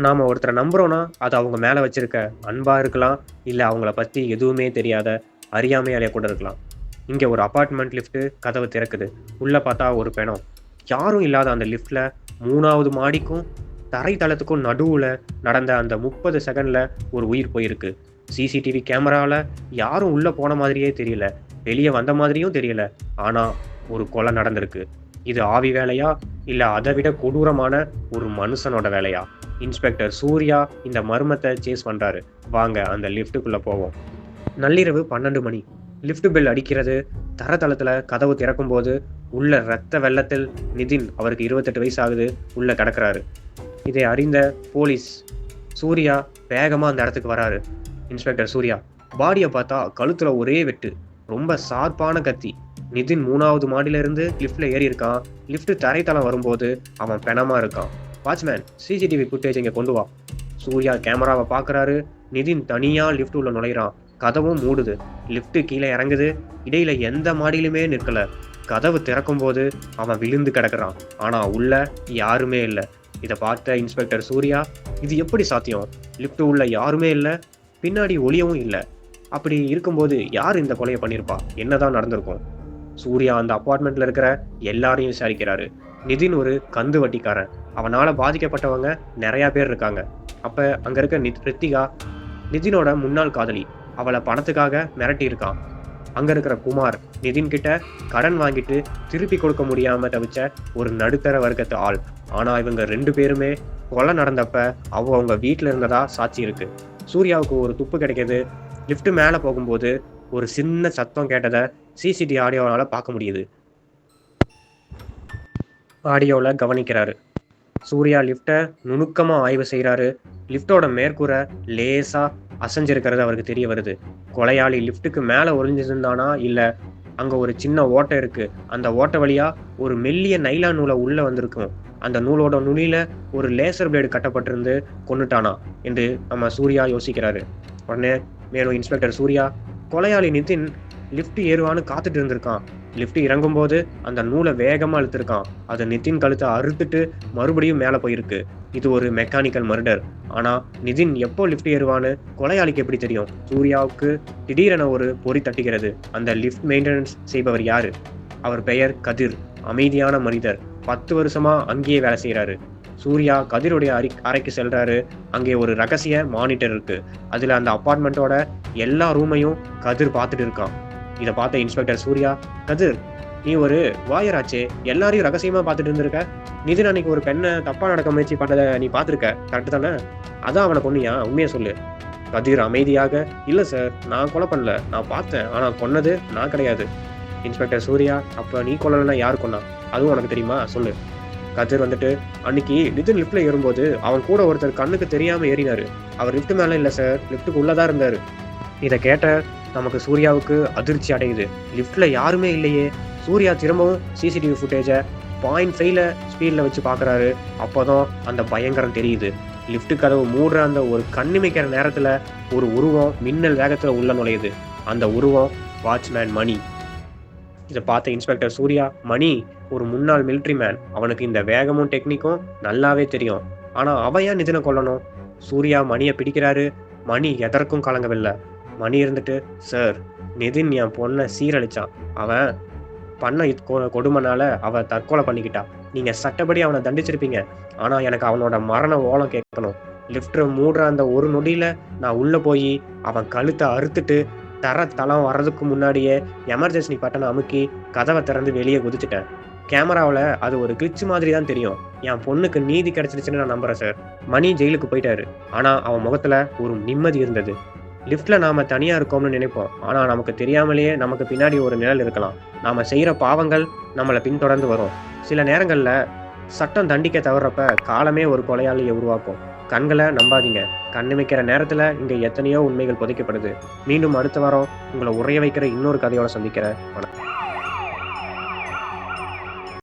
நாம ஒருத்தரை நம்புறோம்னா, அது அவங்க மேல வச்சிருக்க அன்பா இருக்கலாம், இல்ல அவங்கள பத்தி எதுவுமே தெரியாத அறியாமையாலயா கூட இருக்கலாம். இங்க ஒரு அபார்ட்மெண்ட் லிஃப்ட் கதவு திறக்குது. உள்ள பார்த்தா ஒரு பிணம். யாரும் இல்லாத அந்த லிஃப்ட்ல 3வது மாடிக்கும், தரை தளத்துக்கும் நடுவுல நடந்த அந்த 30 செகண்ட்ல ஒரு உயிர் போயிருக்கு. சிசிடிவி கேமரால யாரும் உள்ள போன மாதிரியே தெரியல. வெளிய வந்த மாதிரியும் தெரியல. ஆனா, ஒரு கொலை நடந்திருக்கு. இது ஆவி வேலையா? இல்ல அத விட கொடூரமான ஒரு மனுஷனோட வேலையா? இன்ஸ்பெக்டர் சூர்யா இந்த மர்மத்த சேஸ் பண்றாரு. வாங்க அந்த லிஃப்ட்டுக்குள்ள போவோம். நள்ளிரவு 12 மணி. லிஃப்ட் பெல் அடிக்கிறது. தரதளத்துல கதவு திறக்கும்போது, உள்ள ரத்த வெள்ளத்தில் நிதின் அவருக்கு 28 வயசு ஆகுது. உள்ள கிடக்குறாரு. இதை அறிந்த போலீஸ் சூர்யா வேகமா அந்த இடத்துக்கு வராரு. இன்ஸ்பெக்டர் சூர்யா பாடிய பார்த்தா கழுத்துல ஒரே வெட்டு. ரொம்ப ஷார்ப்பான கத்தி. நிதின் 3வது மாடியில இருந்து லிஃப்ட்ல ஏறி இருக்கான். லிஃப்ட் தரைத்தளம் வரும்போது அவன் பிணமா இருக்கான். வாட்ச்மேன் சிசிடிவி ஃபுட்டேஜ் இங்க கொண்டு வா. சூர்யா கேமராவை பார்க்கறாரு. நிதின் தனியா லிஃப்ட் உள்ள நுழைறான். கதவும் மூடுது. லிஃப்ட் கீழே இறங்குது. இடையில எந்த மாடியிலுமே நிற்கல. கதவு திறக்கும் போது அவன் விழுந்து கிடக்குறான். ஆனா உள்ள யாருமே இல்ல. இதை பார்த்த இன்ஸ்பெக்டர் சூர்யா, இது எப்படி சாத்தியம்? லிஃப்ட் உள்ள யாருமே இல்ல, பின்னாடி ஒளியவும் இல்ல. அப்படி இருக்கும்போது யார் இந்த கொலையை பண்ணியிருப்பா? என்னதான் நடந்திருக்கும்? சூர்யா அந்த அபார்ட்மெண்ட்ல இருக்கிற எல்லாரையும் விசாரிக்கிறாரு. நிதின் ஒரு கந்து வட்டிக்காரன். அவனால பாதிக்கப்பட்டவங்க நிறைய பேர் இருக்காங்க. அப்ப அங்க இருக்க ரித்திகா நிதினோட முன்னாள் காதலி. அவளை பணத்துக்காக மிரட்டி இருக்கான். அங்க இருக்கிற குமார் நிதின் கிட்ட கடன் வாங்கிட்டு திருப்பி கொடுக்க முடியாம தவிச்ச ஒரு நடுத்தர வர்க்கத்து ஆள். ஆனா இவங்க 2 பேருமே கொலை நடந்தப்ப அவங்க வீட்டுல இருந்ததா சாட்சி இருக்கு. சூர்யாவுக்கு ஒரு துப்பு கிடைக்குது. லிஃப்ட் மேல போகும்போது ஒரு சின்ன சத்தம் கேட்டதை சிசிடிவி ஆடியோவால பார்க்க முடியுது. ஆடியோவில் கவனிக்கிறாரு. சூர்யா லிஃப்ட்டை நுணுக்கமா ஆய்வு செய்கிறாரு. லிஃப்டோட மேற்கூரை லேசா அசைஞ்சிருக்கிறது அவருக்கு தெரிய வருது. கொலையாளி லிஃப்ட்டுக்கு மேலே ஒளிஞ்சிருந்தானா இல்லை அங்கே ஒரு சின்ன ஓட்டை இருக்கு. அந்த ஓட்டை வழியா ஒரு மெல்லிய நைலான் நூலை உள்ள வந்திருக்கும். அந்த நூலோட நுனியில ஒரு லேசர் பிளேடு கட்டப்பட்டிருந்து கொன்னுட்டானா என்று நம்ம சூர்யா யோசிக்கிறாரு. உடனே மேலும் இன்ஸ்பெக்டர் சூர்யா, கொலையாளி நிதின் லிஃப்ட் ஏறுவான்னு காத்துட்டு இருந்திருக்கான். லிஃப்ட் இறங்கும்போது அந்த நூலை வேகமா இழுத்துருக்கான். அது நிதின் கழுத்தை அறுத்துட்டு மறுபடியும் மேலே போயிருக்கு. இது ஒரு மெக்கானிக்கல் மர்டர். ஆனா நிதின் எப்போ லிஃப்ட் ஏறுவான்னு கொலையாளிக்கு எப்படி தெரியும்? சூர்யாவுக்கு திடீரென ஒரு பொறி தட்டுகிறது. அந்த லிஃப்ட் மெயின்டெனன்ஸ் செய்பவர் யாரு? அவர் பெயர் கதிர். அமைதியான மனிதர். 10 வருஷமா அங்கேயே வேலை செய்யறாரு. சூர்யா கதிருடைய அறைக்கு செல்றாரு. அங்கே ஒரு ரகசிய மானிட்டர் இருக்கு. அதுல அந்த அபார்ட்மெண்ட்டோட எல்லா ரூமையும் கதிர் பார்த்துட்டு இருக்கான். இதை பார்த்த இன்ஸ்பெக்டர் சூர்யா, கதிர், நீ ஒரு வாயராச்சே, எல்லாரையும் ரகசியமா பார்த்துட்டு இருந்திருக்க. நிதின் அன்னைக்கு ஒரு பெண்ணை தப்பா நடக்க முயற்சி பண்ணதை நீ பார்த்துருக்க, கரெக்டு தானே? அதான் அவனை கொன்னியா? உண்மையை சொல்லு. கதிர் அமைதியாக, இல்லை சார், நான் கொலை பண்ணல, நான் பார்த்தேன், ஆனால் கொன்னது நான் கிடையாது. இன்ஸ்பெக்டர் சூர்யா, அப்போ நீ கொல்லலைன்னா யார் கொன்னா? அதுவும் உனக்கு தெரியுமா? சொல்லு. கதிர் வந்துட்டு, அன்னைக்கு நிதின் லிஃப்ட்ல ஏறும்போது அவன் கூட ஒருத்தர் கண்ணுக்கு தெரியாம ஏறினாரு. அவர் லிஃப்ட் மேல இல்லை சார், லிஃப்ட்டுக்கு உள்ளதான் இருந்தாரு. இதை கேட்ட நமக்கு சூர்யாவுக்கு அதிர்ச்சி அடையுது. லிஃப்ட்ல யாருமே இல்லையே. சூர்யா திரும்பவும் சிசிடிவி ஃபுட்டேஜை 0.5 ஸ்பீட்ல வச்சு பார்க்குறாரு. அப்போதான் அந்த பயங்கரம் தெரியுது. லிஃப்ட் கதவு மூடுற அந்த ஒரு கண்ணிமைக்கிற நேரத்துல ஒரு உருவம் மின்னல் வேகத்துல உள்ள நுழையுது. அந்த உருவம் வாட்ச்மேன் மணி. இதை பார்த்த இன்ஸ்பெக்டர் சூர்யா, மணி ஒரு முன்னாள் மிலிட்ரி மேன். அவனுக்கு இந்த வேகமும் டெக்னிக்கும் நல்லாவே தெரியும். ஆனா அவன் ஏன் நிதினை கொல்லணும்? சூர்யா மணியை பிடிக்கிறாரு. மணி எதற்கும் கலங்கவில்லை. மணி இருந்துட்டு, சார், நிதின் என் பொண்ணை சீரழிச்சான். அவன் பண்ண கொடுமைனால அவ தற்கொலை பண்ணிக்கிட்டா. நீங்க சட்டப்படி அவனை தண்டிச்சிருப்பீங்க. ஆனா எனக்கு அவனோட மரண ஓலம் கேட்கணும். லிஃப்ட் மூடுற அந்த ஒரு நொடியில நான் உள்ள போய் அவன் கழுத்தை அறுத்துட்டு தளம் வர்றதுக்கு முன்னாடியே எமர்ஜென்சி பட்டனை அமுக்கி கதவை திறந்து வெளியே குதிச்சுட்டேன். கேமராவில் அது ஒரு கிளிச் மாதிரி தான் தெரியும். என் பொண்ணுக்கு நீதி கிடைச்சிருச்சுன்னு நான் நம்புறேன் சார். மணி ஜெயிலுக்கு போயிட்டாரு. ஆனா அவன் முகத்துல ஒரு நிம்மதி இருந்தது. லிஃப்ட்ல நாம தனியா இருக்கோம்னு நினைப்போம். ஆனா நமக்கு தெரியாமலேயே நமக்கு பின்னாடி ஒரு நிழல் இருக்கலாம். நாம செய்யற பாவங்கள் நம்மளை பின்தொடர்ந்து வரும். சில நேரங்கள்ல சட்டம் தண்டிக்க தவறப்ப காலமே ஒரு கொலையாளியை உருவாக்கும். கண்களை நம்பாதீங்க. கண்ணிமைக்கிற நேரத்துல இங்க எத்தனையோ உண்மைகள் புதைக்கப்படுது. மீண்டும் அடுத்த வாரம் உங்களை உறைய வைக்கிற இன்னொரு கதையோட சந்திக்கிறேன்.